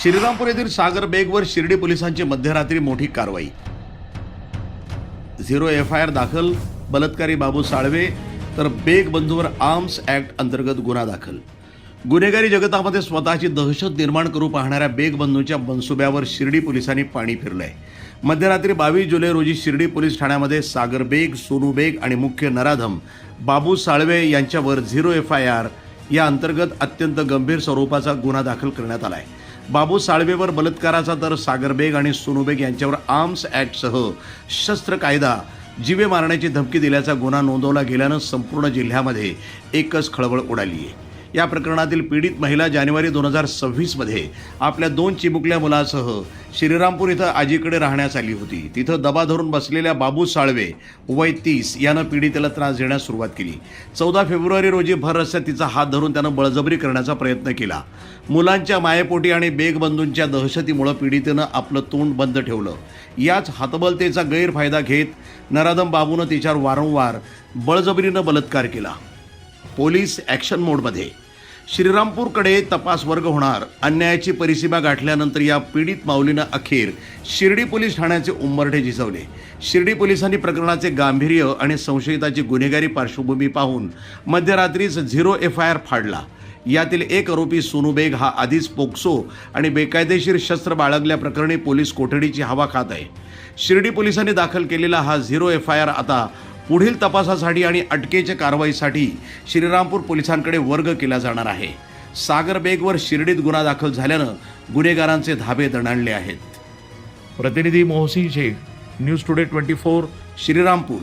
श्रीरामपूर येथील सागर बेगवर शिर्डी पोलिसांची मध्यरात्री मोठी कारवाई। 0 FIR दाखल, बलात्कारी बाबू साळवे तर बेग बंधूवर आर्म्स ऍक्ट अंतर्गत गुन्हा दाखल। गुन्हेगारी जगतामध्ये स्वतःची दहशत निर्माण करू पाहणाऱ्या बेग बंधूंच्या मनसुब्यावर शिर्डी पोलिसांनी पाणी फिरलंय। मध्यरात्री 22 जुलै रोजी शिर्डी पोलीस ठाण्यामध्ये सागर बेग, सोनू बेग आणि मुख्य नराधम बाबू साळवे यांच्यावर 0 FIR या अंतर्गत अत्यंत गंभीर स्वरूपाचा गुन्हा दाखल करण्यात आलाय। बाबू साळवेवर बलात्काराचा तर सागर बेग आणि सोनू बेग यांच्यावर आर्म्स ऍक्टसह शस्त्र कायदा, जीवे मारण्याची धमकी दिल्याचा गुन्हा नोंदवला गेल्यानं संपूर्ण जिल्ह्यामध्ये एकच खळबळ उडाली आहे। या प्रकरणातील पीडित महिला जानेवारी 2026 मध्ये आपल्या 2 चिमुकल्या मुलासह श्रीरामपूर इथं आजीकडे राहण्यास आली होती। तिथं दबा धरून बसलेल्या बाबू साळवे वय 30 यानं पीडितेला त्रास देण्यास सुरुवात केली। 14 फेब्रुवारी रोजी भर रस्त्यात तिचा हात धरून त्यानं बळजबरी करण्याचा प्रयत्न केला। मुलांच्या मायेपोटी आणि बेग बंधूंच्या दहशतीमुळे पीडितेनं आपलं तोंड बंद ठेवलं। याच हतबलतेचा गैरफायदा घेत नराधम बाबूनं तिच्यावर वारंवार बळजबरीनं बलात्कार केला। पोलीस ॲक्शन मोडमध्ये। श्रीरामपूरकडे तपास वर्ग होणार। अन्यायाची परिसीमा गाठल्यानंतर या पीडित माऊलीनं अखेर शिर्डी पोलीस ठाण्याचे उंबरठे झिजवले। शिर्डी पोलिसांनी प्रकरणाचे गांभीर्य आणि संशयिताची गुन्हेगारी पार्श्वभूमी पाहून मध्यरात्रीच 0 FIR फाडला। यातील एक आरोपी सोनू बेग हा आधीच पोक्सो आणि बेकायदेशीर शस्त्र बाळगल्याप्रकरणी पोलीस कोठडीची हवा खात आहे। शिर्डी पोलिसांनी दाखल केलेला हा 0 FIR आता पुढील तपासासाठी आणि अटकेच्या कारवाईसाठी श्रीरामपूर पोलिसांकडे वर्ग केला जाणार आहे। सागर बेगवर शिर्डीत गुन्हा दाखल झाल्यानं गुन्हेगारांचे धाबे दणाणले आहेत। प्रतिनिधी मोहसिन शेख, न्यूज टुडे 24, श्रीरामपूर।